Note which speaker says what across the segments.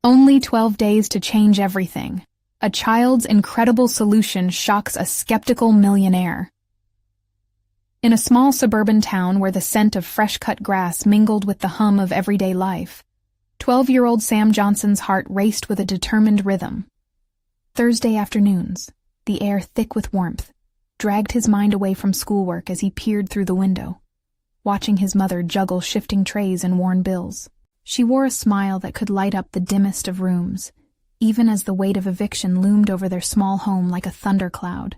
Speaker 1: Only 12 days to change everything. A child's incredible solution shocks a skeptical millionaire. In a small suburban town where the scent of fresh-cut grass mingled with the hum of everyday life, 12-year-old Sam Johnson's heart raced with a determined rhythm. Thursday afternoons, the air thick with warmth, dragged his mind away from schoolwork as he peered through the window, watching his mother juggle shifting trays and worn bills. She wore a smile that could light up the dimmest of rooms, even as the weight of eviction loomed over their small home like a thundercloud.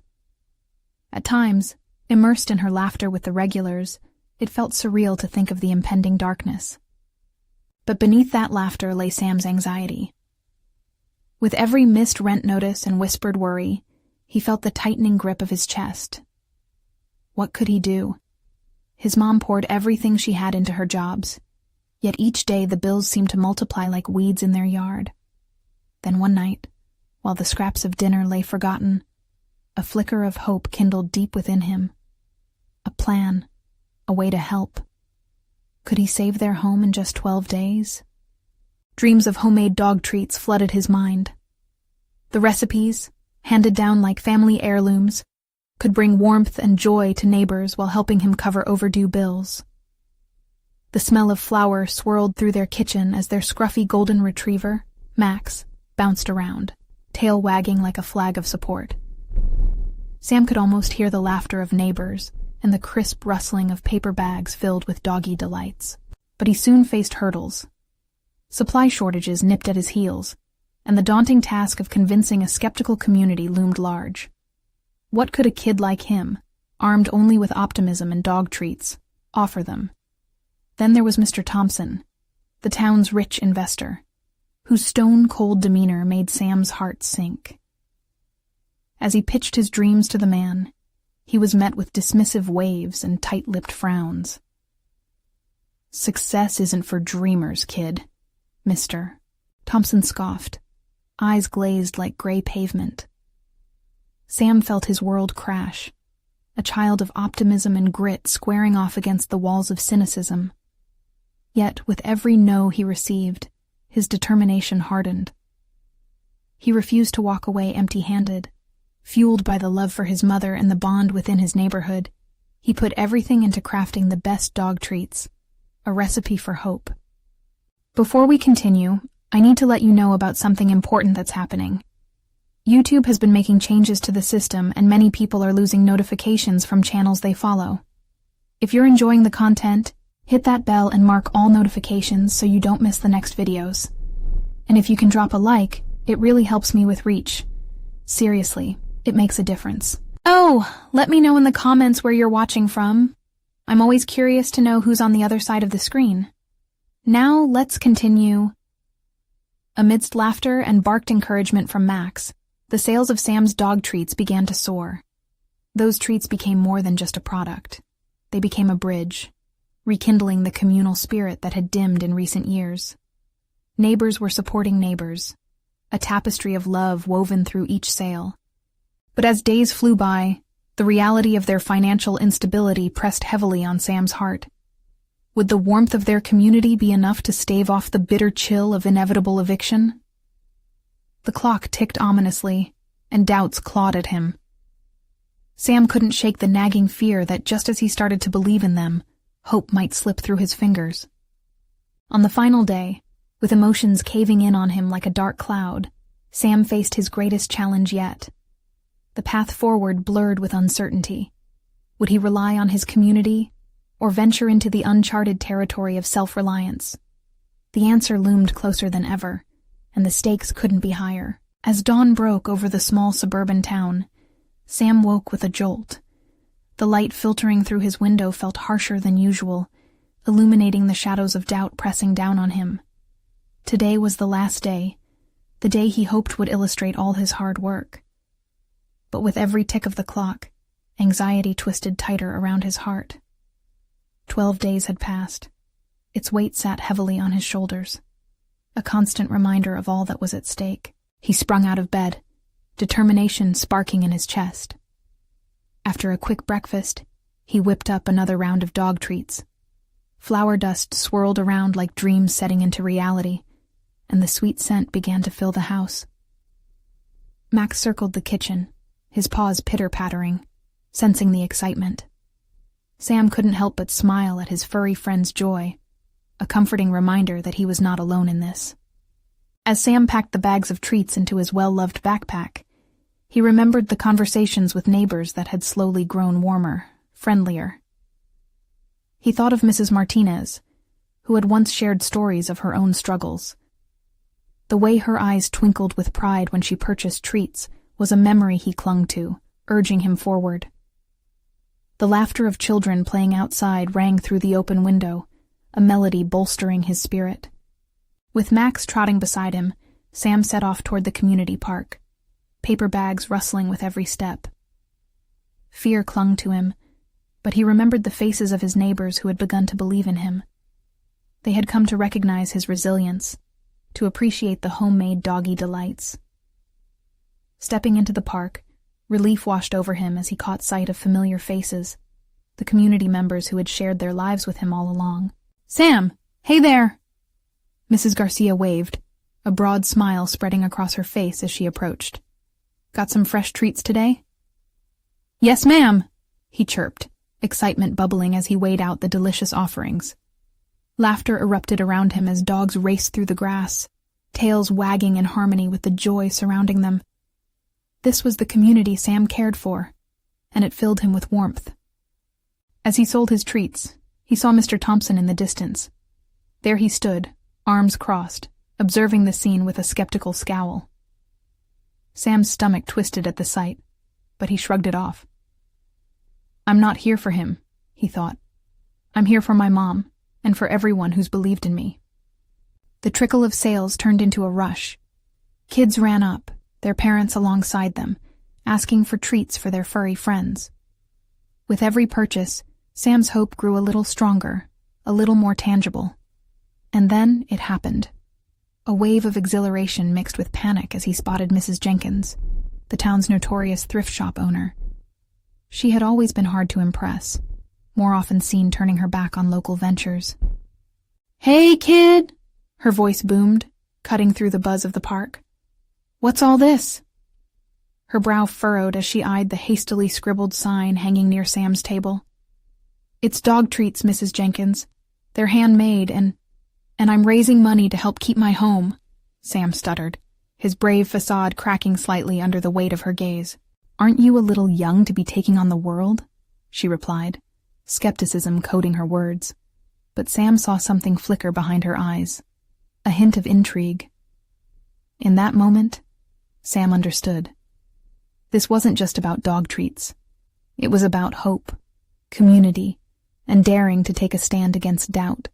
Speaker 1: At times, immersed in her laughter with the regulars, it felt surreal to think of the impending darkness. But beneath that laughter lay Sam's anxiety. With every missed rent notice and whispered worry, he felt the tightening grip of his chest. What could he do? His mom poured everything she had into her jobs, yet each day the bills seemed to multiply like weeds in their yard. Then one night, while the scraps of dinner lay forgotten, a flicker of hope kindled deep within him. A plan, a way to help. Could he save their home in just 12 days? Dreams of homemade dog treats flooded his mind. The recipes, handed down like family heirlooms, could bring warmth and joy to neighbors while helping him cover overdue bills. The smell of flour swirled through their kitchen as their scruffy golden retriever, Max, bounced around, tail wagging like a flag of support. Sam could almost hear the laughter of neighbors and the crisp rustling of paper bags filled with doggy delights. But he soon faced hurdles. Supply shortages nipped at his heels, and the daunting task of convincing a skeptical community loomed large. What could a kid like him, armed only with optimism and dog treats, offer them? Then there was Mr. Thompson, the town's rich investor, whose stone-cold demeanor made Sam's heart sink. As he pitched his dreams to the man, he was met with dismissive waves and tight-lipped frowns. "Success isn't for dreamers, kid, Mr." Thompson scoffed, eyes glazed like gray pavement. Sam felt his world crash, a child of optimism and grit squaring off against the walls of cynicism. Yet, with every no he received, his determination hardened. He refused to walk away empty-handed. Fueled by the love for his mother and the bond within his neighborhood, he put everything into crafting the best dog treats, a recipe for hope. Before we continue, I need to let you know about something important that's happening. YouTube has been making changes to the system, and many people are losing notifications from channels they follow. If you're enjoying the content, hit that bell and mark all notifications so you don't miss the next videos. And if you can drop a like, it really helps me with reach. Seriously, it makes a difference. Oh, let me know in the comments where you're watching from. I'm always curious to know who's on the other side of the screen. Now let's continue. Amidst laughter and barked encouragement from Max, the sales of Sam's dog treats began to soar. Those treats became more than just a product. They became a bridge, rekindling the communal spirit that had dimmed in recent years. Neighbors were supporting neighbors, a tapestry of love woven through each sale. But as days flew by, the reality of their financial instability pressed heavily on Sam's heart. Would the warmth of their community be enough to stave off the bitter chill of inevitable eviction? The clock ticked ominously, and doubts clawed at him. Sam couldn't shake the nagging fear that just as he started to believe in them, hope might slip through his fingers. On the final day, with emotions caving in on him like a dark cloud, Sam faced his greatest challenge yet. The path forward blurred with uncertainty. Would he rely on his community, or venture into the uncharted territory of self-reliance? The answer loomed closer than ever, and the stakes couldn't be higher. As dawn broke over the small suburban town, Sam woke with a jolt. The light filtering through his window felt harsher than usual, illuminating the shadows of doubt pressing down on him. Today was the last day, the day he hoped would illustrate all his hard work. But with every tick of the clock, anxiety twisted tighter around his heart. 12 days had passed. Its weight sat heavily on his shoulders, a constant reminder of all that was at stake. He sprung out of bed, determination sparking in his chest. After a quick breakfast, he whipped up another round of dog treats. Flour dust swirled around like dreams setting into reality, and the sweet scent began to fill the house. Max circled the kitchen, his paws pitter-pattering, sensing the excitement. Sam couldn't help but smile at his furry friend's joy, a comforting reminder that he was not alone in this. As Sam packed the bags of treats into his well-loved backpack, he remembered the conversations with neighbors that had slowly grown warmer, friendlier. He thought of Mrs. Martinez, who had once shared stories of her own struggles. The way her eyes twinkled with pride when she purchased treats was a memory he clung to, urging him forward. The laughter of children playing outside rang through the open window, a melody bolstering his spirit. With Max trotting beside him, Sam set off toward the community park, paper bags rustling with every step. Fear clung to him, but he remembered the faces of his neighbors who had begun to believe in him. They had come to recognize his resilience, to appreciate the homemade doggy delights. Stepping into the park, relief washed over him as he caught sight of familiar faces, the community members who had shared their lives with him all along. "Sam! Hey there!" Mrs. Garcia waved, a broad smile spreading across her face as she approached. "Got some fresh treats today?" "Yes, ma'am," he chirped, excitement bubbling as he weighed out the delicious offerings. Laughter erupted around him as dogs raced through the grass, tails wagging in harmony with the joy surrounding them. This was the community Sam cared for, and it filled him with warmth. As he sold his treats, he saw Mr. Thompson in the distance. There he stood, arms crossed, observing the scene with a skeptical scowl. Sam's stomach twisted at the sight, but he shrugged it off. "I'm not here for him," he thought. "I'm here for my mom, and for everyone who's believed in me." The trickle of sales turned into a rush. Kids ran up, their parents alongside them, asking for treats for their furry friends. With every purchase, Sam's hope grew a little stronger, a little more tangible. And then it happened. A wave of exhilaration mixed with panic as he spotted Mrs. Jenkins, the town's notorious thrift shop owner. She had always been hard to impress, more often seen turning her back on local ventures. "Hey, kid!" her voice boomed, cutting through the buzz of the park. "What's all this?" Her brow furrowed as she eyed the hastily scribbled sign hanging near Sam's table. "It's dog treats, Mrs. Jenkins. They're handmade, and I'm raising money to help keep my home," Sam stuttered, his brave facade cracking slightly under the weight of her gaze. "Aren't you a little young to be taking on the world?" she replied, skepticism coating her words. But Sam saw something flicker behind her eyes, a hint of intrigue. In that moment, Sam understood. This wasn't just about dog treats. It was about hope, community, and daring to take a stand against doubt.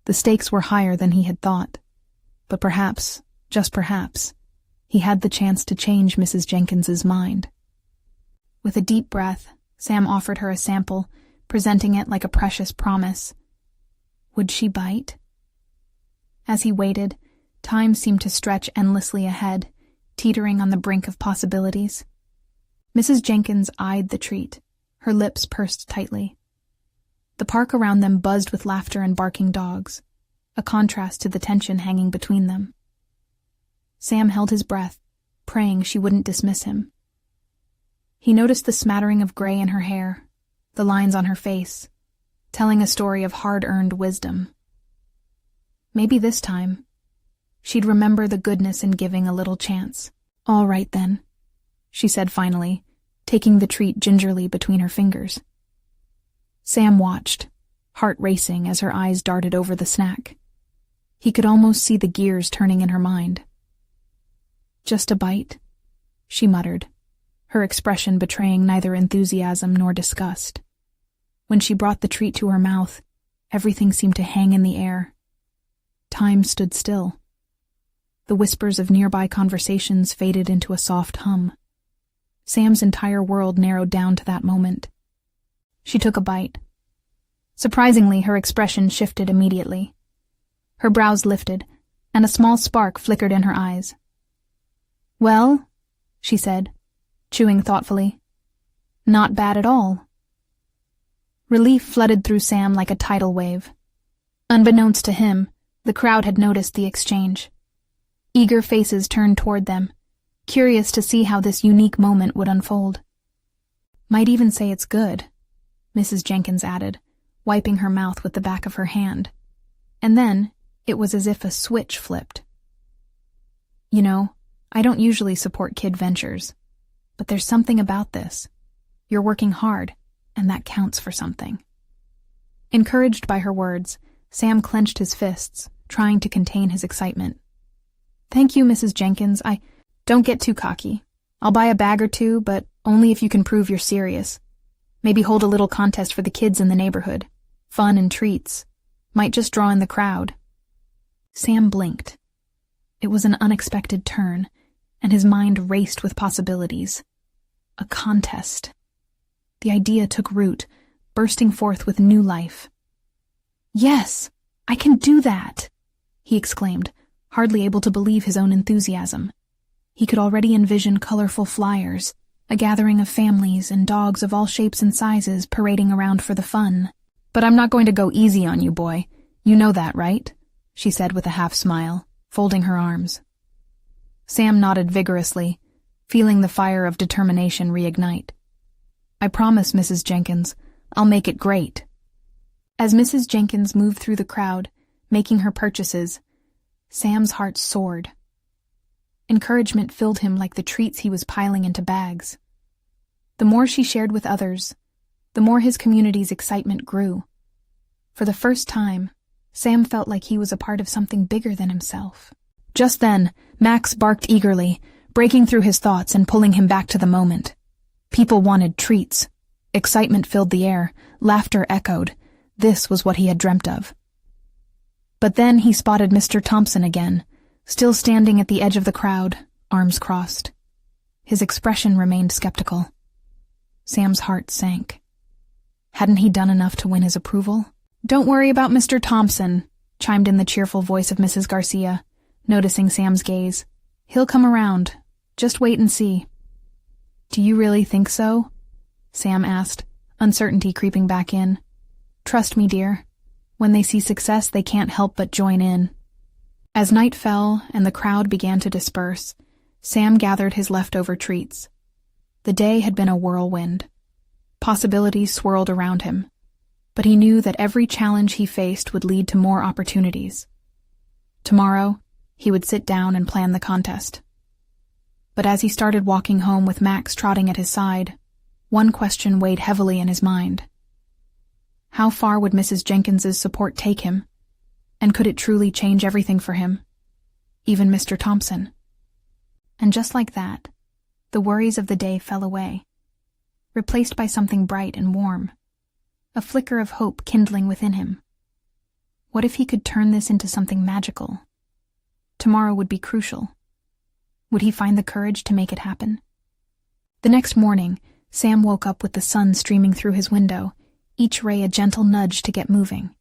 Speaker 1: The stakes were higher than he had thought, but perhaps, just perhaps, he had the chance to change Mrs. Jenkins's mind. With a deep breath, Sam offered her a sample, presenting it like a precious promise. Would she bite? As he waited, time seemed to stretch endlessly ahead, teetering on the brink of possibilities. Mrs. Jenkins eyed the treat, her lips pursed tightly. The park around them buzzed with laughter and barking dogs, a contrast to the tension hanging between them. Sam held his breath, praying she wouldn't dismiss him. He noticed the smattering of gray in her hair, the lines on her face, telling a story of hard-earned wisdom. Maybe this time, she'd remember the goodness in giving a little chance. "All right, then," she said finally, taking the treat gingerly between her fingers. Sam watched, heart racing as her eyes darted over the snack. He could almost see the gears turning in her mind. "Just a bite," she muttered, her expression betraying neither enthusiasm nor disgust. When she brought the treat to her mouth, everything seemed to hang in the air. Time stood still. The whispers of nearby conversations faded into a soft hum. Sam's entire world narrowed down to that moment. She took a bite. Surprisingly, her expression shifted immediately. Her brows lifted, and a small spark flickered in her eyes. "Well," she said, chewing thoughtfully. "Not bad at all." Relief flooded through Sam like a tidal wave. Unbeknownst to him, the crowd had noticed the exchange. Eager faces turned toward them, curious to see how this unique moment would unfold. "Might even say it's good," Mrs. Jenkins added, wiping her mouth with the back of her hand. And then, it was as if a switch flipped. "You know, I don't usually support kid ventures, but there's something about this. You're working hard, and that counts for something." Encouraged by her words, Sam clenched his fists, trying to contain his excitement. "Thank you, Mrs. Jenkins. Don't get too cocky. I'll buy a bag or two, but only if you can prove you're serious. Maybe hold a little contest for the kids in the neighborhood. Fun and treats. Might just draw in the crowd." Sam blinked. It was an unexpected turn, and his mind raced with possibilities. A contest. The idea took root, bursting forth with new life. "Yes, I can do that!" he exclaimed, hardly able to believe his own enthusiasm. He could already envision colorful flyers, a gathering of families and dogs of all shapes and sizes parading around for the fun. "But I'm not going to go easy on you, boy. You know that, right?" she said with a half-smile, folding her arms. Sam nodded vigorously, feeling the fire of determination reignite. "I promise, Mrs. Jenkins, I'll make it great." As Mrs. Jenkins moved through the crowd, making her purchases, Sam's heart soared. Encouragement filled him like the treats he was piling into bags. The more she shared with others, the more his community's excitement grew. For the first time, Sam felt like he was a part of something bigger than himself. Just then, Max barked eagerly, breaking through his thoughts and pulling him back to the moment. People wanted treats. Excitement filled the air, laughter echoed. This was what he had dreamt of. But then he spotted Mr. Thompson again, still standing at the edge of the crowd, arms crossed. His expression remained skeptical. Sam's heart sank. Hadn't he done enough to win his approval? "Don't worry about Mr. Thompson," chimed in the cheerful voice of Mrs. Garcia, noticing Sam's gaze. "He'll come around. Just wait and see." "Do you really think so?" Sam asked, uncertainty creeping back in. "Trust me, dear. When they see success, they can't help but join in." As night fell and the crowd began to disperse, Sam gathered his leftover treats. The day had been a whirlwind. Possibilities swirled around him, but he knew that every challenge he faced would lead to more opportunities. Tomorrow, he would sit down and plan the contest. But as he started walking home with Max trotting at his side, one question weighed heavily in his mind. How far would Mrs. Jenkins's support take him? And could it truly change everything for him? Even Mr. Thompson. And just like that, the worries of the day fell away, replaced by something bright and warm, a flicker of hope kindling within him. What if he could turn this into something magical? Tomorrow would be crucial. Would he find the courage to make it happen? The next morning, Sam woke up with the sun streaming through his window, each ray a gentle nudge to get moving.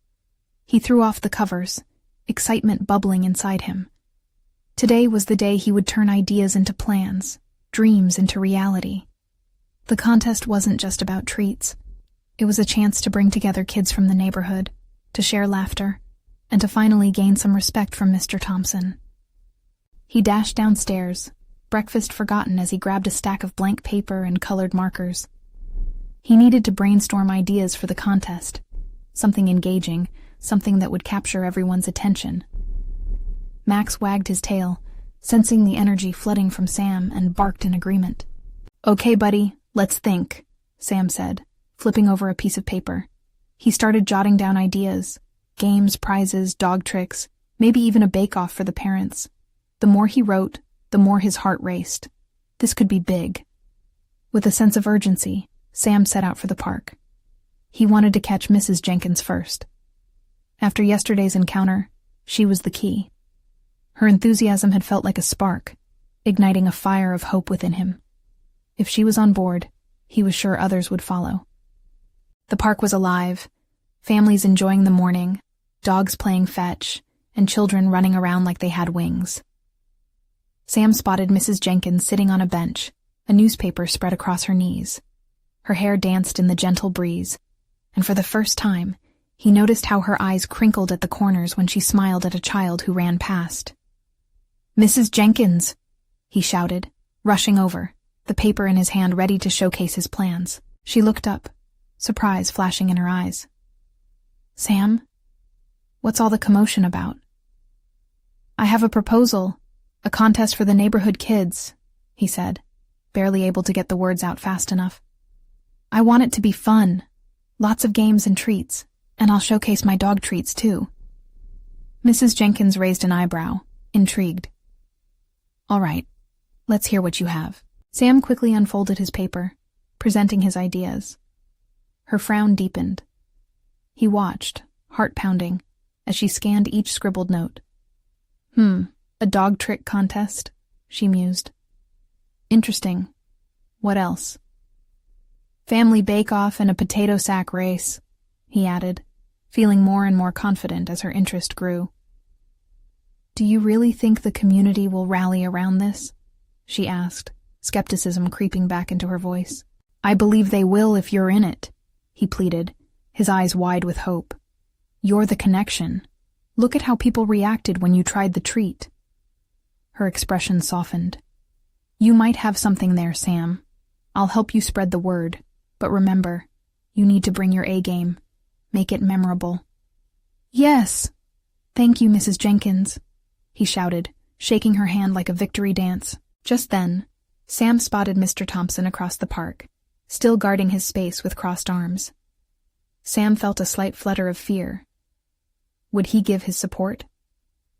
Speaker 1: He threw off the covers, excitement bubbling inside him. Today was the day he would turn ideas into plans, dreams into reality. The contest wasn't just about treats. It was a chance to bring together kids from the neighborhood, to share laughter, and to finally gain some respect from Mr. Thompson. He dashed downstairs, breakfast forgotten as he grabbed a stack of blank paper and colored markers. He needed to brainstorm ideas for the contest, something engaging, something that would capture everyone's attention. Max wagged his tail, sensing the energy flooding from Sam, and barked in agreement. "Okay, buddy, let's think," Sam said, flipping over a piece of paper. He started jotting down ideas, games, prizes, dog tricks, maybe even a bake-off for the parents. The more he wrote, the more his heart raced. This could be big. With a sense of urgency, Sam set out for the park. He wanted to catch Mrs. Jenkins first. After yesterday's encounter, she was the key. Her enthusiasm had felt like a spark, igniting a fire of hope within him. If she was on board, he was sure others would follow. The park was alive, families enjoying the morning, dogs playing fetch, and children running around like they had wings. Sam spotted Mrs. Jenkins sitting on a bench, a newspaper spread across her knees. Her hair danced in the gentle breeze, and for the first time, he noticed how her eyes crinkled at the corners when she smiled at a child who ran past. Mrs. Jenkins, he shouted, rushing over, the paper in his hand ready to showcase his plans. She looked up, surprise flashing in her eyes. Sam? What's all the commotion about? I have a proposal, a contest for the neighborhood kids, he said, barely able to get the words out fast enough. I want it to be fun, lots of games and treats, and I'll showcase my dog treats too. Mrs. Jenkins raised an eyebrow, intrigued. All right, let's hear what you have. Sam quickly unfolded his paper, presenting his ideas. Her frown deepened. He watched, heart pounding, as she scanned each scribbled note. A dog trick contest, she mused. Interesting. What else? Family bake-off and a potato sack race, he added, feeling more and more confident as her interest grew. Do you really think the community will rally around this? She asked, skepticism creeping back into her voice. I believe they will if you're in it, he pleaded, his eyes wide with hope. You're the connection. Look at how people reacted when you tried the treat. Her expression softened. You might have something there, Sam. I'll help you spread the word, but remember, you need to bring your A-game. Make it memorable. Yes! Thank you, Mrs. Jenkins, he shouted, shaking her hand like a victory dance. Just then, Sam spotted Mr. Thompson across the park, still guarding his space with crossed arms. Sam felt a slight flutter of fear. Would he give his support?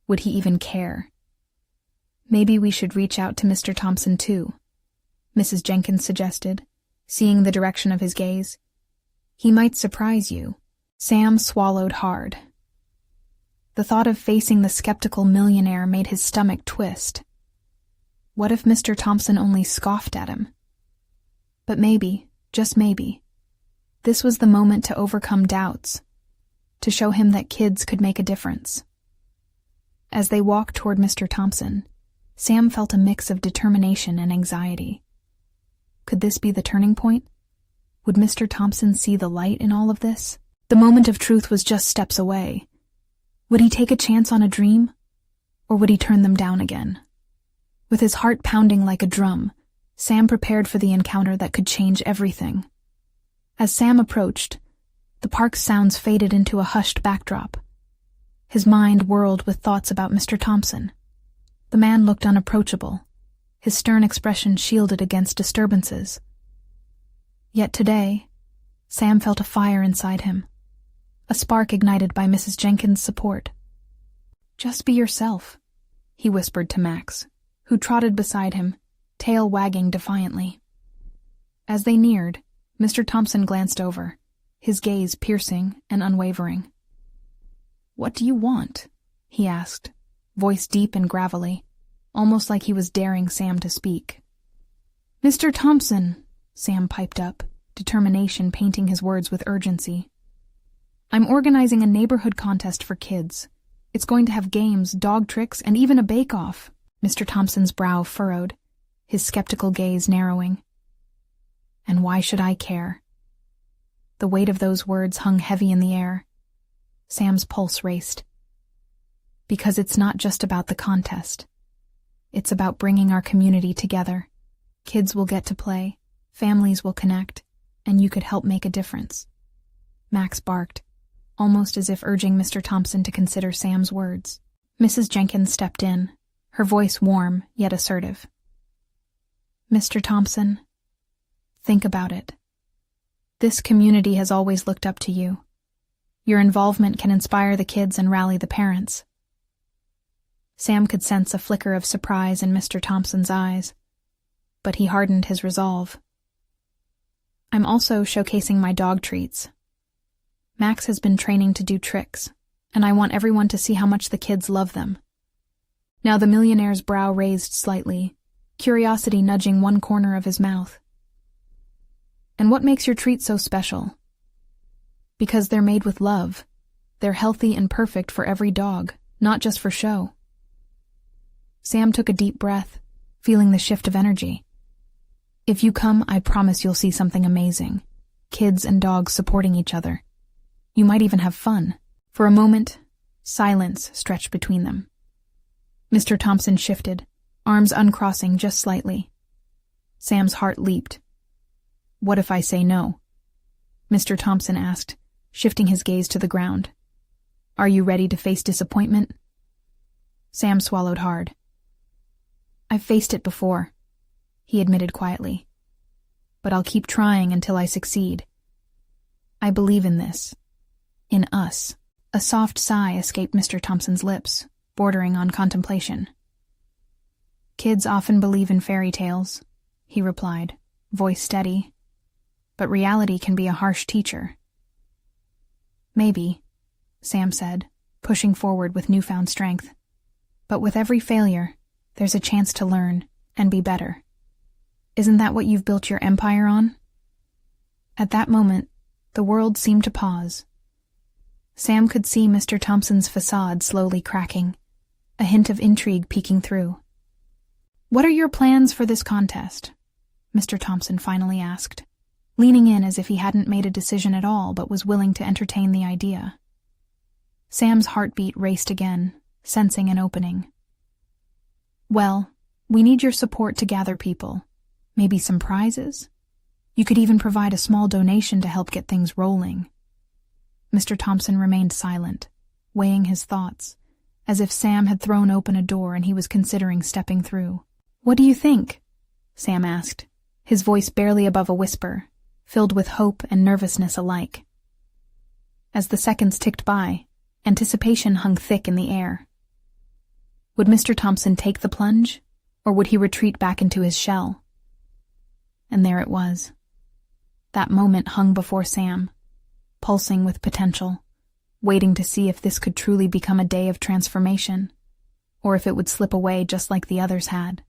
Speaker 1: Would he even care? Maybe we should reach out to Mr. Thompson too, Mrs. Jenkins suggested, seeing the direction of his gaze. He might surprise you. Sam swallowed hard. The thought of facing the skeptical millionaire made his stomach twist. What if Mr. Thompson only scoffed at him? But maybe, just maybe, this was the moment to overcome doubts, to show him that kids could make a difference. As they walked toward Mr. Thompson, Sam felt a mix of determination and anxiety. Could this be the turning point? Would Mr. Thompson see the light in all of this? The moment of truth was just steps away. Would he take a chance on a dream? Or would he turn them down again? With his heart pounding like a drum, Sam prepared for the encounter that could change everything. As Sam approached, the park's sounds faded into a hushed backdrop. His mind whirled with thoughts about Mr. Thompson. The man looked unapproachable, his stern expression shielded against disturbances. Yet today, Sam felt a fire inside him, a spark ignited by Mrs. Jenkins' support. Just be yourself, he whispered to Max, who trotted beside him, tail wagging defiantly. As they neared, Mr. Thompson glanced over, his gaze piercing and unwavering. What do you want? He asked, voice deep and gravelly, almost like he was daring Sam to speak. Mr. Thompson, Sam piped up, determination painting his words with urgency. I'm organizing a neighborhood contest for kids. It's going to have games, dog tricks, and even a bake-off. Mr. Thompson's brow furrowed, his skeptical gaze narrowing. And why should I care? The weight of those words hung heavy in the air. Sam's pulse raced. Because it's not just about the contest. It's about bringing our community together. Kids will get to play, families will connect, and you could help make a difference. Max barked, almost as if urging Mr. Thompson to consider Sam's words. Mrs. Jenkins stepped in, her voice warm yet assertive. Mr. Thompson, think about it. This community has always looked up to you. Your involvement can inspire the kids and rally the parents. Sam could sense a flicker of surprise in Mr. Thompson's eyes, but he hardened his resolve. I'm also showcasing my dog treats. Max has been training to do tricks, and I want everyone to see how much the kids love them. Now the millionaire's brow raised slightly, curiosity nudging one corner of his mouth. And what makes your treats so special? Because they're made with love. They're healthy and perfect for every dog, not just for show. Sam took a deep breath, feeling the shift of energy. If you come, I promise you'll see something amazing. Kids and dogs supporting each other. You might even have fun. For a moment, silence stretched between them. Mr. Thompson shifted, arms uncrossing just slightly. Sam's heart leaped. What if I say no? Mr. Thompson asked, shifting his gaze to the ground. Are you ready to face disappointment? Sam swallowed hard. I've faced it before, he admitted quietly. But I'll keep trying until I succeed. I believe in this. In us. A soft sigh escaped Mr. Thompson's lips, bordering on contemplation. Kids often believe in fairy tales, he replied, voice steady. But reality can be a harsh teacher. Maybe, Sam said, pushing forward with newfound strength. But with every failure, there's a chance to learn and be better. Isn't that what you've built your empire on? At that moment, the world seemed to pause. Sam could see Mr. Thompson's facade slowly cracking, a hint of intrigue peeking through. What are your plans for this contest? Mr. Thompson finally asked, leaning in as if he hadn't made a decision at all but was willing to entertain the idea. Sam's heartbeat raced again, sensing an opening. Well, we need your support to gather people. Maybe some prizes? You could even provide a small donation to help get things rolling. Mr. Thompson remained silent, weighing his thoughts, as if Sam had thrown open a door and he was considering stepping through. What do you think? Sam asked, his voice barely above a whisper, filled with hope and nervousness alike. As the seconds ticked by, anticipation hung thick in the air. Would Mr. Thompson take the plunge, or would he retreat back into his shell? And there it was. That moment hung before Sam, pulsing with potential, waiting to see if this could truly become a day of transformation, or if it would slip away just like the others had.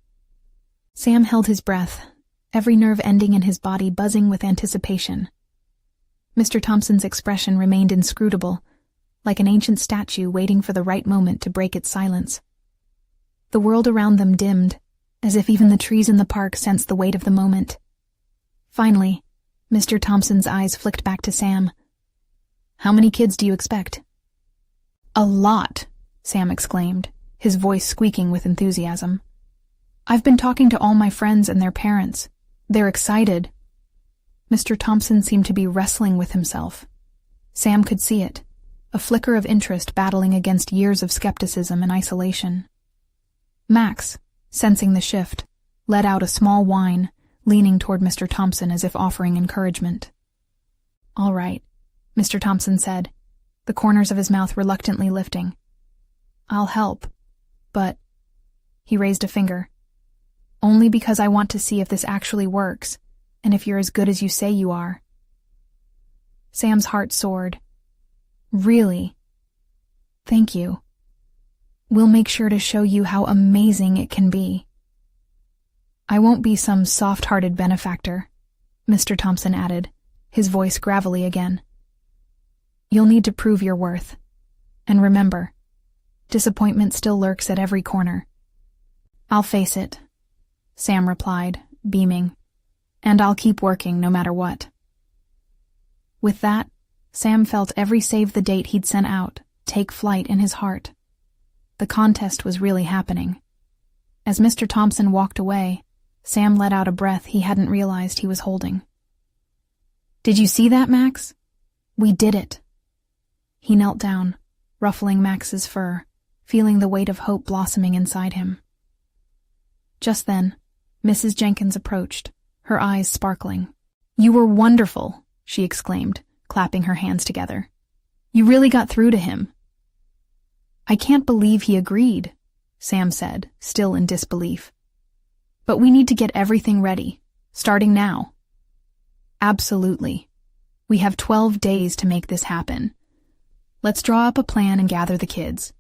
Speaker 1: Sam held his breath, every nerve ending in his body buzzing with anticipation. Mr. Thompson's expression remained inscrutable, like an ancient statue waiting for the right moment to break its silence. The world around them dimmed, as if even the trees in the park sensed the weight of the moment. Finally, Mr. Thompson's eyes flicked back to Sam. How many kids do you expect? A lot, Sam exclaimed, his voice squeaking with enthusiasm. I've been talking to all my friends and their parents. They're excited. Mr. Thompson seemed to be wrestling with himself. Sam could see it, a flicker of interest battling against years of skepticism and isolation. Max, sensing the shift, let out a small whine, leaning toward Mr. Thompson as if offering encouragement. All right, Mr. Thompson said, the corners of his mouth reluctantly lifting. I'll help, but... He raised a finger. Only because I want to see if this actually works, and if you're as good as you say you are. Sam's heart soared. Really? Thank you. We'll make sure to show you how amazing it can be. I won't be some soft-hearted benefactor, Mr. Thompson added, his voice gravelly again. You'll need to prove your worth. And remember, disappointment still lurks at every corner. I'll face it, Sam replied, beaming, and I'll keep working no matter what. With that, Sam felt every save the date he'd sent out take flight in his heart. The contest was really happening. As Mr. Thompson walked away, Sam let out a breath he hadn't realized he was holding. Did you see that, Max? We did it. He knelt down, ruffling Max's fur, feeling the weight of hope blossoming inside him. Just then, Mrs. Jenkins approached, her eyes sparkling. You were wonderful, she exclaimed, clapping her hands together. You really got through to him. I can't believe he agreed, Sam said, still in disbelief. But we need to get everything ready, starting now. Absolutely. We have 12 days to make this happen. Let's draw up a plan and gather the kids.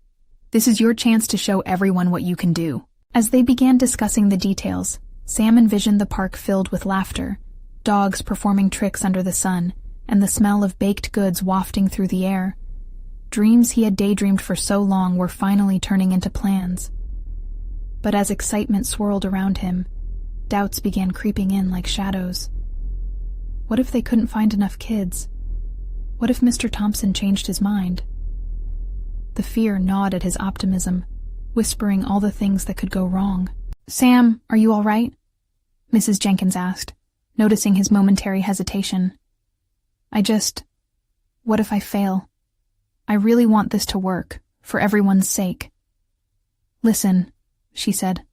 Speaker 1: This is your chance to show everyone what you can do. As they began discussing the details, Sam envisioned the park filled with laughter, dogs performing tricks under the sun, and the smell of baked goods wafting through the air. Dreams he had daydreamed for so long were finally turning into plans. But as excitement swirled around him, doubts began creeping in like shadows. What if they couldn't find enough kids? What if Mr. Thompson changed his mind? The fear gnawed at his optimism, whispering all the things that could go wrong. "Sam, are you all right?" Mrs. Jenkins asked, noticing his momentary hesitation. What if I fail? I really want this to work, for everyone's sake." "Listen," she said,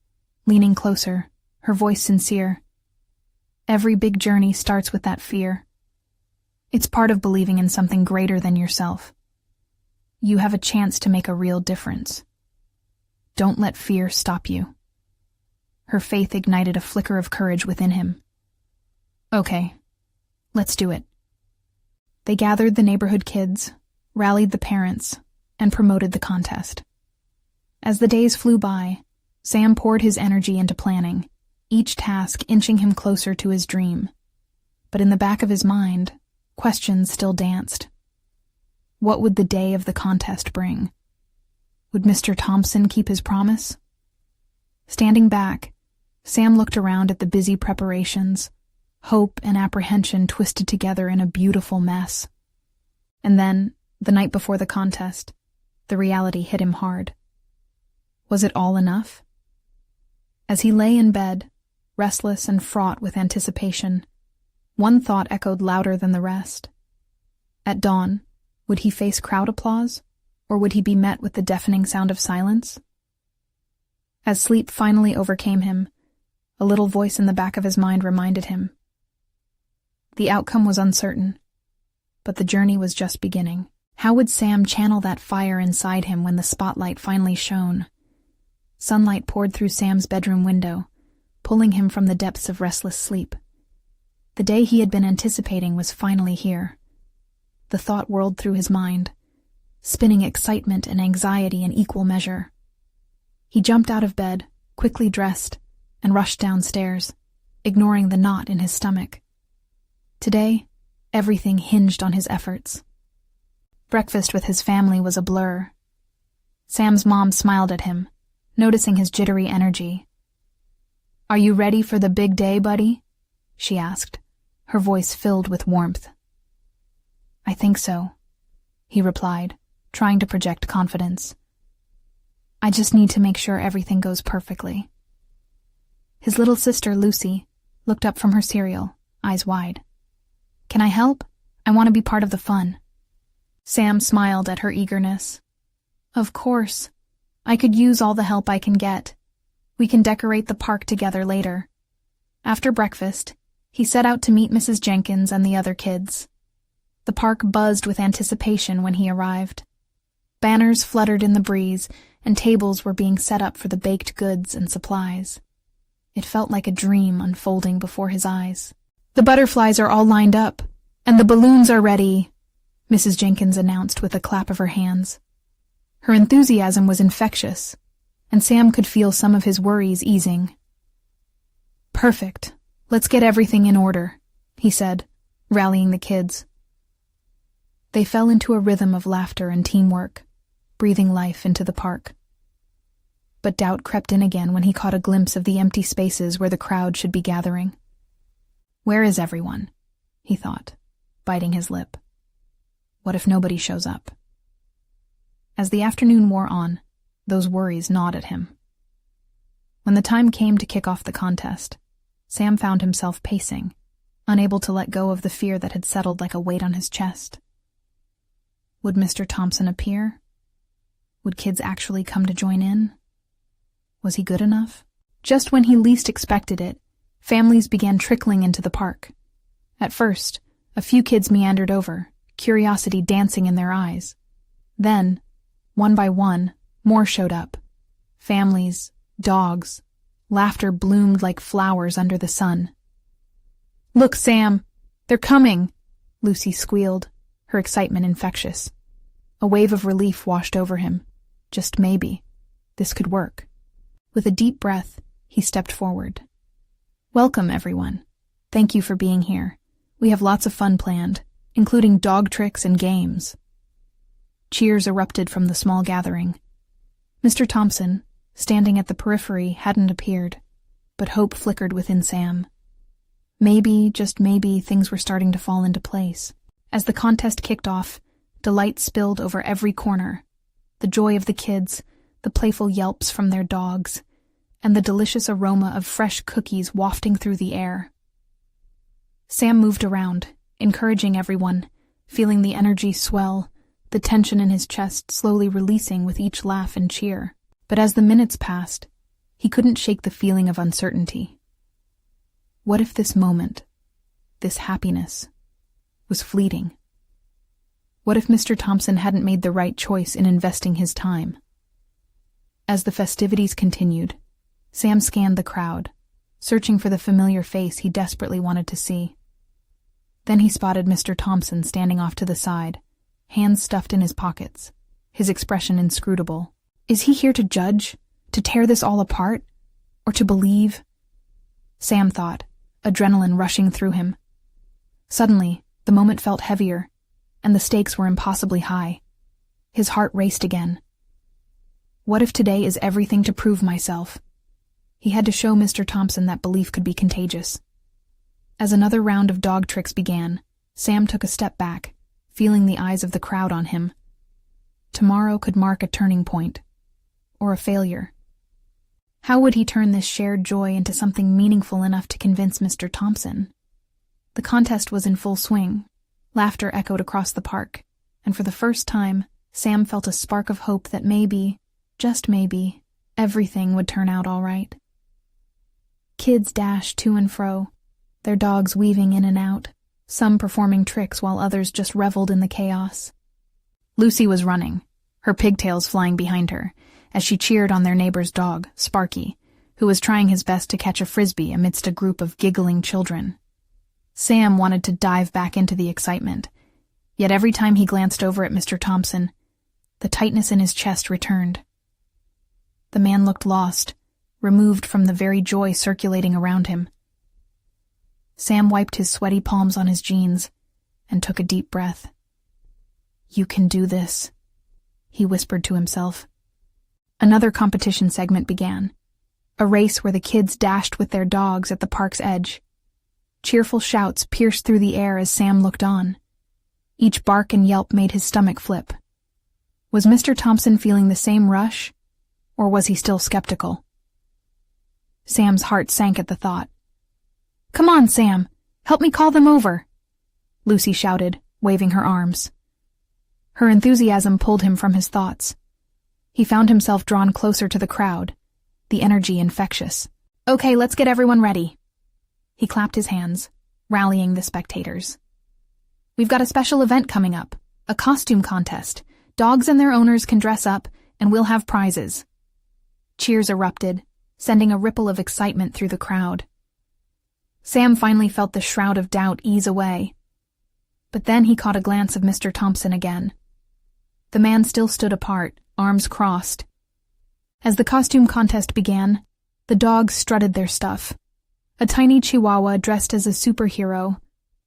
Speaker 1: leaning closer, her voice sincere. "Every big journey starts with that fear. It's part of believing in something greater than yourself. You have a chance to make a real difference. Don't let fear stop you." Her faith ignited a flicker of courage within him. "Okay, let's do it." They gathered the neighborhood kids, rallied the parents, and promoted the contest. As the days flew by, Sam poured his energy into planning, each task inching him closer to his dream. But in the back of his mind, questions still danced. What would the day of the contest bring? Would Mr. Thompson keep his promise? Standing back, Sam looked around at the busy preparations, hope and apprehension twisted together in a beautiful mess. And then, the night before the contest, the reality hit him hard. Was it all enough? As he lay in bed, restless and fraught with anticipation, one thought echoed louder than the rest. At dawn, would he face crowd applause, or would he be met with the deafening sound of silence? As sleep finally overcame him, a little voice in the back of his mind reminded him. The outcome was uncertain, but the journey was just beginning. How would Sam channel that fire inside him when the spotlight finally shone? Sunlight poured through Sam's bedroom window, pulling him from the depths of restless sleep. The day he had been anticipating was finally here. The thought whirled through his mind, spinning excitement and anxiety in equal measure. He jumped out of bed, quickly dressed, and rushed downstairs, ignoring the knot in his stomach. Today, everything hinged on his efforts. Breakfast with his family was a blur. Sam's mom smiled at him, noticing his jittery energy. "Are you ready for the big day, buddy?" she asked, her voice filled with warmth. "I think so," he replied, trying to project confidence. "I just need to make sure everything goes perfectly." His little sister, Lucy, looked up from her cereal, eyes wide. "Can I help? I want to be part of the fun." Sam smiled at her eagerness. "Of course. I could use all the help I can get. We can decorate the park together later." After breakfast, he set out to meet Mrs. Jenkins and the other kids. The park buzzed with anticipation when he arrived. Banners fluttered in the breeze, and tables were being set up for the baked goods and supplies. It felt like a dream unfolding before his eyes. "The butterflies are all lined up, and the balloons are ready," Mrs. Jenkins announced with a clap of her hands. Her enthusiasm was infectious, and Sam could feel some of his worries easing. "Perfect. Let's get everything in order," he said, rallying the kids. They fell into a rhythm of laughter and teamwork, breathing life into the park. But doubt crept in again when he caught a glimpse of the empty spaces where the crowd should be gathering. "Where is everyone?" he thought, biting his lip. "What if nobody shows up?" As the afternoon wore on, those worries gnawed at him. When the time came to kick off the contest, Sam found himself pacing, unable to let go of the fear that had settled like a weight on his chest. Would Mr. Thompson appear? Would kids actually come to join in? Was he good enough? Just when he least expected it, families began trickling into the park. At first, a few kids meandered over, curiosity dancing in their eyes. Then, one by one, more showed up. Families, dogs, laughter bloomed like flowers under the sun. "Look, Sam! They're coming!" Lucy squealed, her excitement infectious. A wave of relief washed over him. Just maybe. This could work. With a deep breath, he stepped forward. "Welcome, everyone. Thank you for being here. We have lots of fun planned, including dog tricks and games." Cheers erupted from the small gathering. Mr. Thompson, standing at the periphery, hadn't appeared, but hope flickered within Sam. Maybe, just maybe, things were starting to fall into place. As the contest kicked off, delight spilled over every corner. The joy of the kids, the playful yelps from their dogs, and the delicious aroma of fresh cookies wafting through the air. Sam moved around, encouraging everyone, feeling the energy swell, the tension in his chest slowly releasing with each laugh and cheer. But as the minutes passed, he couldn't shake the feeling of uncertainty. What if this moment, this happiness, was fleeting? What if Mr. Thompson hadn't made the right choice in investing his time? As the festivities continued, Sam scanned the crowd, searching for the familiar face he desperately wanted to see. Then he spotted Mr. Thompson standing off to the side, hands stuffed in his pockets, his expression inscrutable. Is he here to judge, to tear this all apart, or to believe? Sam thought, adrenaline rushing through him. Suddenly, the moment felt heavier, and the stakes were impossibly high. His heart raced again. What if today is everything to prove myself? He had to show Mr. Thompson that belief could be contagious. As another round of dog tricks began, Sam took a step back, feeling the eyes of the crowd on him. Tomorrow could mark a turning point, or a failure. How would he turn this shared joy into something meaningful enough to convince Mr. Thompson? The contest was in full swing. Laughter echoed across the park, and for the first time, Sam felt a spark of hope that maybe, just maybe, everything would turn out all right. Kids dashed to and fro, their dogs weaving in and out, some performing tricks while others just reveled in the chaos. Lucy was running, her pigtails flying behind her, as she cheered on their neighbor's dog, Sparky, who was trying his best to catch a frisbee amidst a group of giggling children. Sam wanted to dive back into the excitement, yet every time he glanced over at Mr. Thompson, the tightness in his chest returned. The man looked lost, removed from the very joy circulating around him. Sam wiped his sweaty palms on his jeans and took a deep breath. "You can do this," he whispered to himself. Another competition segment began, a race where the kids dashed with their dogs at the park's edge. Cheerful shouts pierced through the air as Sam looked on. Each bark and yelp made his stomach flip. Was Mr. Thompson feeling the same rush, or was he still skeptical? Sam's heart sank at the thought. "Come on, Sam, help me call them over," Lucy shouted, waving her arms. Her enthusiasm pulled him from his thoughts. He found himself drawn closer to the crowd, the energy infectious. "Okay, let's get everyone ready." He clapped his hands, rallying the spectators. "We've got a special event coming up, a costume contest. Dogs and their owners can dress up, and we'll have prizes." Cheers erupted, sending a ripple of excitement through the crowd. Sam finally felt the shroud of doubt ease away. But then he caught a glance of Mr. Thompson again. The man still stood apart, arms crossed. As the costume contest began, the dogs strutted their stuff. A tiny chihuahua dressed as a superhero,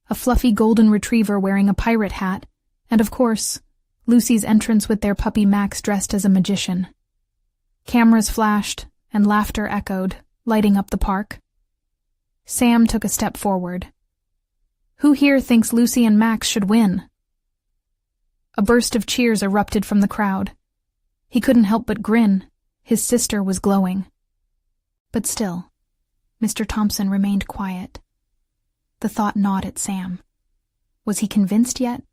Speaker 1: a fluffy golden retriever wearing a pirate hat, and of course, Lucy's entrance with their puppy Max dressed as a magician. Cameras flashed, and laughter echoed, lighting up the park. Sam took a step forward. "Who here thinks Lucy and Max should win?" A burst of cheers erupted from the crowd. He couldn't help but grin. His sister was glowing. But still, Mr. Thompson remained quiet. The thought gnawed at Sam. Was he convinced yet?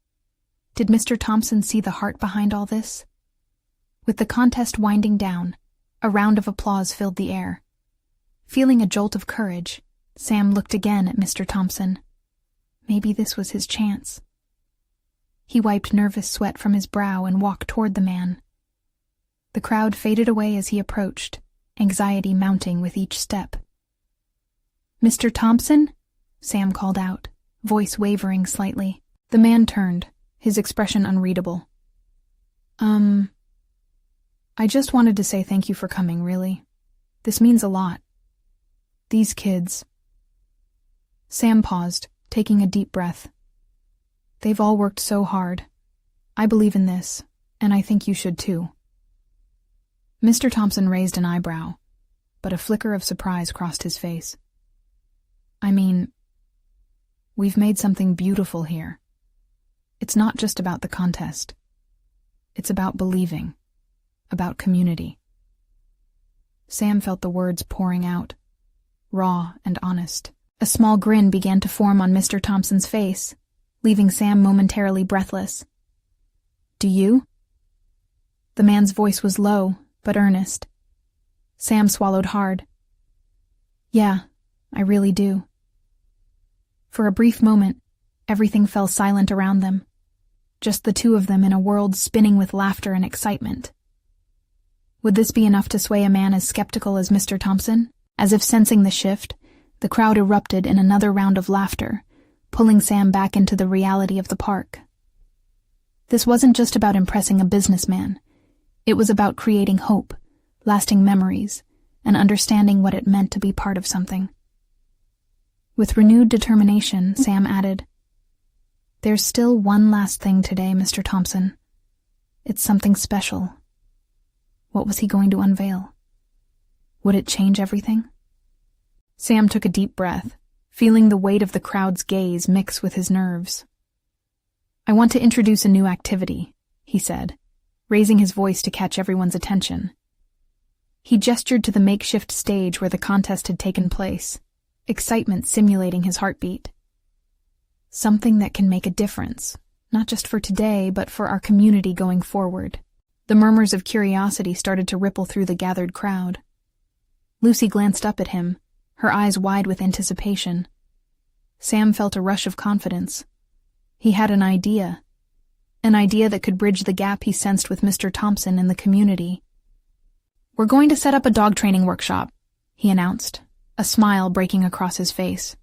Speaker 1: Did Mr. Thompson see the heart behind all this? With the contest winding down, a round of applause filled the air. Feeling a jolt of courage, Sam looked again at Mr. Thompson. Maybe this was his chance. He wiped nervous sweat from his brow and walked toward the man. The crowd faded away as he approached, anxiety mounting with each step. "Mr. Thompson?" Sam called out, voice wavering slightly. The man turned, his expression unreadable. I just wanted to say thank you for coming, really. This means a lot. These kids." Sam paused, taking a deep breath. "They've all worked so hard. I believe in this, and I think you should too." Mr. Thompson raised an eyebrow, but a flicker of surprise crossed his face. "I mean, we've made something beautiful here. It's not just about the contest. It's about believing, about community." Sam felt the words pouring out, raw and honest. A small grin began to form on Mr. Thompson's face, leaving Sam momentarily breathless. "Do you?" The man's voice was low, but earnest. Sam swallowed hard. "Yeah, I really do." For a brief moment, everything fell silent around them, just the two of them in a world spinning with laughter and excitement. Would this be enough to sway a man as skeptical as Mr. Thompson? As if sensing the shift, the crowd erupted in another round of laughter, pulling Sam back into the reality of the park. This wasn't just about impressing a businessman. It was about creating hope, lasting memories, and understanding what it meant to be part of something. With renewed determination, Sam added, "There's still one last thing today, Mr. Thompson. It's something special." What was he going to unveil? Would it change everything? Sam took a deep breath, feeling the weight of the crowd's gaze mix with his nerves. "I want to introduce a new activity," he said, raising his voice to catch everyone's attention. He gestured to the makeshift stage where the contest had taken place, excitement simulating his heartbeat. "Something that can make a difference, not just for today, but for our community going forward." The murmurs of curiosity started to ripple through the gathered crowd. Lucy glanced up at him, her eyes wide with anticipation. Sam felt a rush of confidence. He had an idea that could bridge the gap he sensed with Mr. Thompson in the community. "We're going to set up a dog training workshop," he announced, a smile breaking across his face.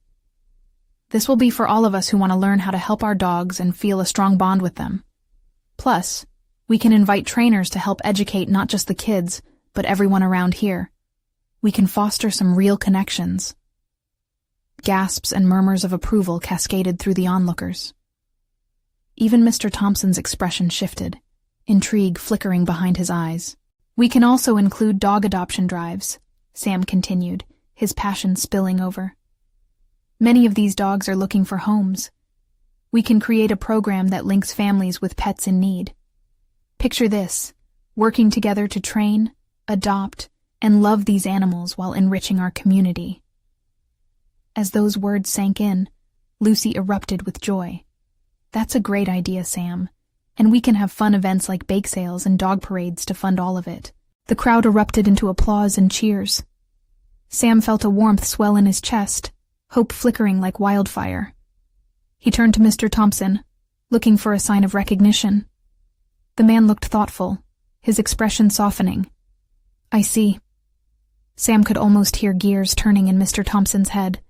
Speaker 1: "This will be for all of us who want to learn how to help our dogs and feel a strong bond with them. Plus, we can invite trainers to help educate not just the kids, but everyone around here. We can foster some real connections." Gasps and murmurs of approval cascaded through the onlookers. Even Mr. Thompson's expression shifted, intrigue flickering behind his eyes. "We can also include dog adoption drives," Sam continued, his passion spilling over. "Many of these dogs are looking for homes. We can create a program that links families with pets in need. Picture this, working together to train, adopt, and love these animals while enriching our community." As those words sank in, Lucy erupted with joy. "That's a great idea, Sam, and we can have fun events like bake sales and dog parades to fund all of it." The crowd erupted into applause and cheers. Sam felt a warmth swell in his chest, hope flickering like wildfire. He turned to Mr. Thompson, looking for a sign of recognition. The man looked thoughtful, his expression softening. "I see." Sam could almost hear gears turning in Mr. Thompson's head.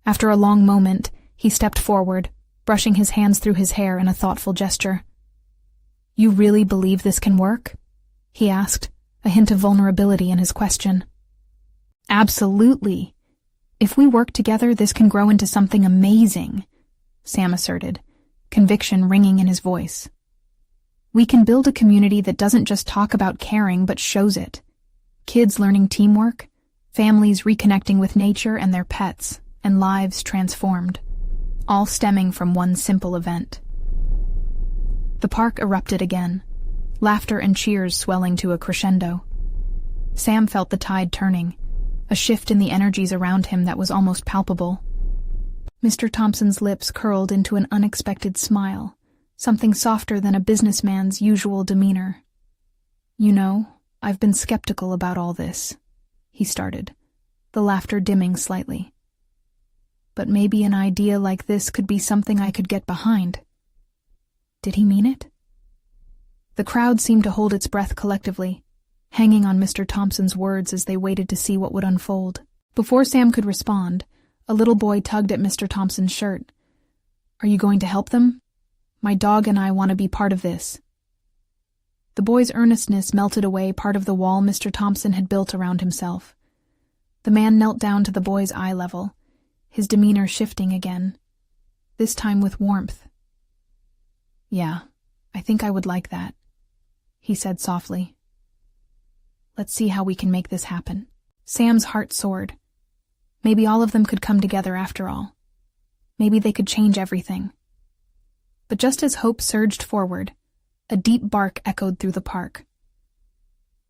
Speaker 1: After a long moment, he stepped forward, brushing his hands through his hair in a thoughtful gesture. "You really believe this can work?" he asked, a hint of vulnerability in his question. "Absolutely. If we work together, this can grow into something amazing," Sam asserted, conviction ringing in his voice. "We can build a community that doesn't just talk about caring but shows it. Kids learning teamwork, families reconnecting with nature and their pets, and lives transformed, all stemming from one simple event." The park erupted again, laughter and cheers swelling to a crescendo. Sam felt the tide turning, a shift in the energies around him that was almost palpable. Mr. Thompson's lips curled into an unexpected smile, something softer than a businessman's usual demeanor. "You know, I've been skeptical about all this," he started, the laughter dimming slightly. "But maybe an idea like this could be something I could get behind." Did he mean it? The crowd seemed to hold its breath collectively, hanging on Mr. Thompson's words as they waited to see what would unfold. Before Sam could respond, a little boy tugged at Mr. Thompson's shirt. "Are you going to help them? My dog and I want to be part of this." The boy's earnestness melted away part of the wall Mr. Thompson had built around himself. The man knelt down to the boy's eye level, his demeanor shifting again, this time with warmth. "Yeah, I think I would like that," he said softly. "Let's see how we can make this happen." Sam's heart soared. Maybe all of them could come together after all. Maybe they could change everything. But just as hope surged forward, a deep bark echoed through the park.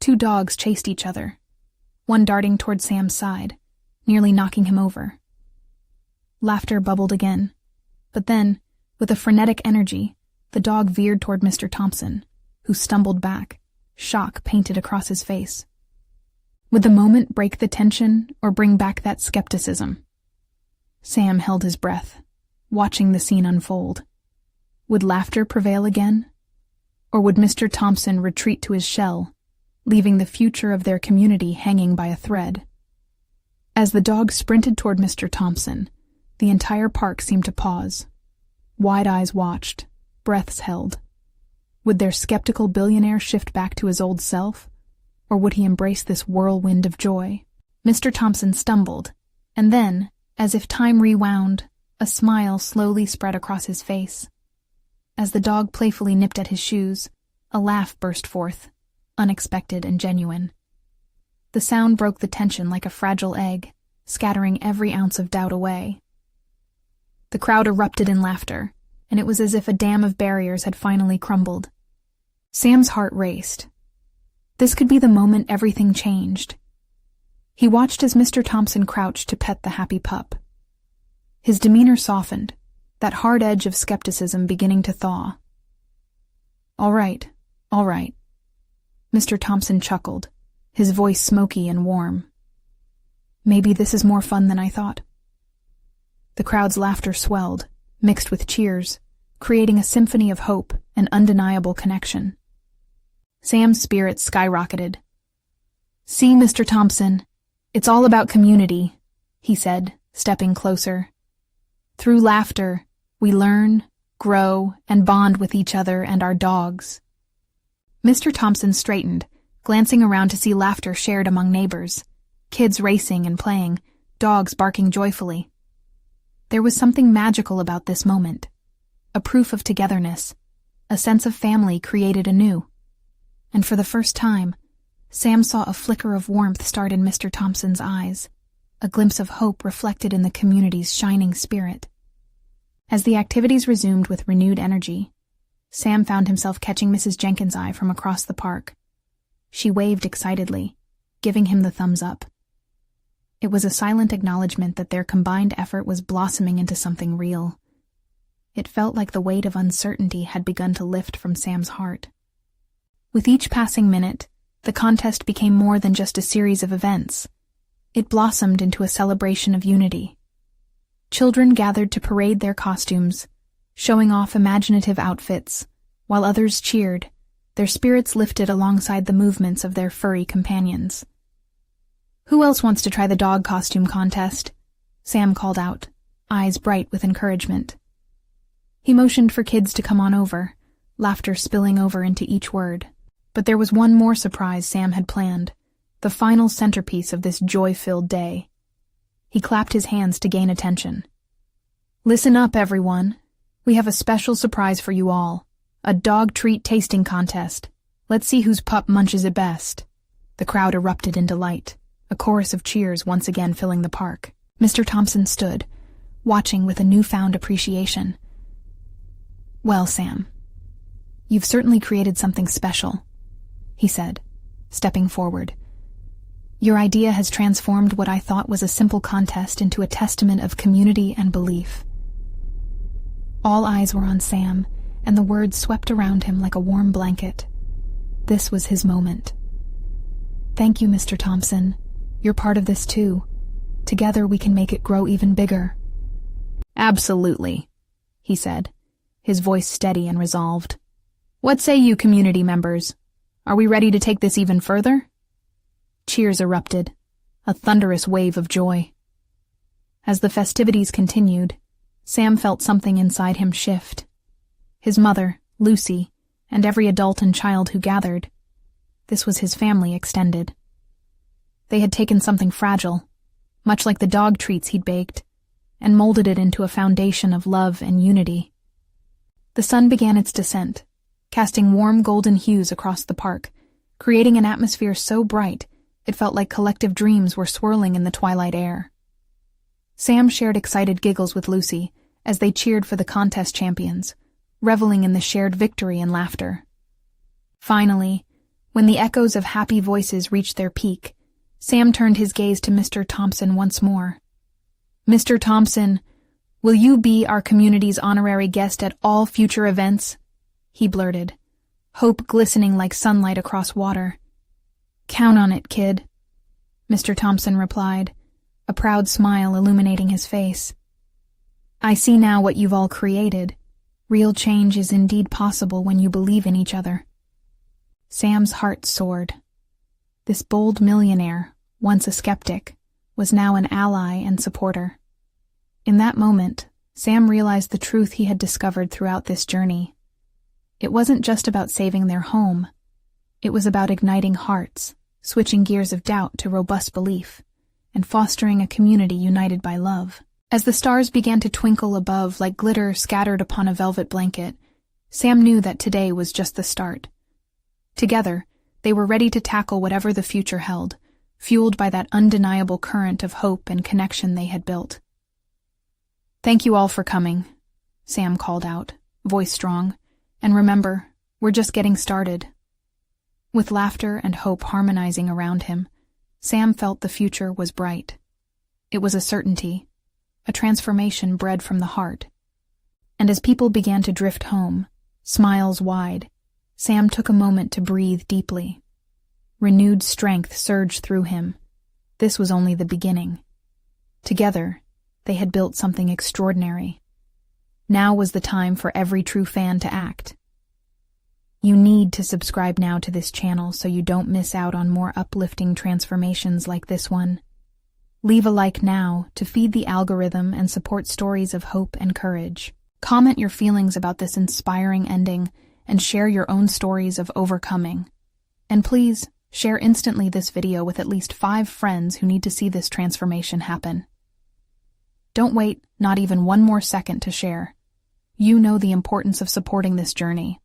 Speaker 1: Two dogs chased each other, one darting toward Sam's side, nearly knocking him over. Laughter bubbled again, but then, with a frenetic energy, the dog veered toward Mr. Thompson, who stumbled back, shock painted across his face. Would the moment break the tension or bring back that skepticism? Sam held his breath, watching the scene unfold. Would laughter prevail again? Or would Mr. Thompson retreat to his shell, leaving the future of their community hanging by a thread? As the dog sprinted toward Mr. Thompson, the entire park seemed to pause. Wide eyes watched, breaths held. Would their skeptical billionaire shift back to his old self? Or would he embrace this whirlwind of joy? Mr. Thompson stumbled, and then, as if time rewound, a smile slowly spread across his face. As the dog playfully nipped at his shoes, a laugh burst forth, unexpected and genuine. The sound broke the tension like a fragile egg, scattering every ounce of doubt away. The crowd erupted in laughter, and it was as if a dam of barriers had finally crumbled. Sam's heart raced. This could be the moment everything changed. He watched as Mr. Thompson crouched to pet the happy pup. His demeanor softened, that hard edge of skepticism beginning to thaw. All right. Mr. Thompson chuckled, his voice smoky and warm. Maybe this is more fun than I thought. The crowd's laughter swelled, mixed with cheers, creating a symphony of hope and undeniable connection. Sam's spirits skyrocketed. See, Mr. Thompson, it's all about community, he said, stepping closer. Through laughter, we learn, grow, and bond with each other and our dogs. Mr. Thompson straightened, glancing around to see laughter shared among neighbors, kids racing and playing, dogs barking joyfully. There was something magical about this moment, a proof of togetherness, a sense of family created anew. And for the first time, Sam saw a flicker of warmth start in Mr. Thompson's eyes, a glimpse of hope reflected in the community's shining spirit. As the activities resumed with renewed energy, Sam found himself catching Mrs. Jenkins' eye from across the park. She waved excitedly, giving him the thumbs up. It was a silent acknowledgement that their combined effort was blossoming into something real. It felt like the weight of uncertainty had begun to lift from Sam's heart. With each passing minute, the contest became more than just a series of events. It blossomed into a celebration of unity. Children gathered to parade their costumes, showing off imaginative outfits, while others cheered, their spirits lifted alongside the movements of their furry companions. Who else wants to try the dog costume contest? Sam called out, eyes bright with encouragement. He motioned for kids to come on over, laughter spilling over into each word. But there was one more surprise Sam had planned, the final centerpiece of this joy-filled day. He clapped his hands to gain attention. Listen up, everyone. We have a special surprise for you all. A dog treat tasting contest. Let's see whose pup munches it best. The crowd erupted in delight, a chorus of cheers once again filling the park. Mr. Thompson stood, watching with a newfound appreciation. Well, Sam, you've certainly created something special, he said, stepping forward. Your idea has transformed what I thought was a simple contest into a testament of community and belief. All eyes were on Sam, and the words swept around him like a warm blanket. This was his moment. Thank you, Mr. Thompson. You're part of this too. Together we can make it grow even bigger. Absolutely, he said, his voice steady and resolved. What say you, community members? Are we ready to take this even further? Cheers erupted, a thunderous wave of joy. As the festivities continued, Sam felt something inside him shift. His mother, Lucy, and every adult and child who gathered. This was his family extended. They had taken something fragile, much like the dog treats he'd baked, and molded it into a foundation of love and unity. The sun began its descent, casting warm golden hues across the park, creating an atmosphere so bright it felt like collective dreams were swirling in the twilight air. Sam shared excited giggles with Lucy as they cheered for the contest champions, reveling in the shared victory and laughter. Finally, when the echoes of happy voices reached their peak, Sam turned his gaze to Mr. Thompson once more. "Mr. Thompson, will you be our community's honorary guest at all future events?" he blurted, hope glistening like sunlight across water. "Count on it, kid," Mr. Thompson replied, a proud smile illuminating his face. "I see now what you've all created. Real change is indeed possible when you believe in each other." Sam's heart soared. This bold millionaire, once a skeptic, was now an ally and supporter. In that moment, Sam realized the truth he had discovered throughout this journey. It wasn't just about saving their home. It was about igniting hearts, switching gears of doubt to robust belief, and fostering a community united by love. As the stars began to twinkle above like glitter scattered upon a velvet blanket, Sam knew that today was just the start. Together, they were ready to tackle whatever the future held, fueled by that undeniable current of hope and connection they had built. "Thank you all for coming," Sam called out, voice strong. "And remember, we're just getting started." With laughter and hope harmonizing around him, Sam felt the future was bright. It was a certainty, a transformation bred from the heart. And as people began to drift home, smiles wide, Sam took a moment to breathe deeply. Renewed strength surged through him. This was only the beginning. Together, they had built something extraordinary. Now was the time for every true fan to act. You need to subscribe now to this channel so you don't miss out on more uplifting transformations like this one. Leave a like now to feed the algorithm and support stories of hope and courage. Comment your feelings about this inspiring ending and share your own stories of overcoming. And please, share instantly this video with at least 5 friends who need to see this transformation happen. Don't wait, not even one more second to share. You know the importance of supporting this journey.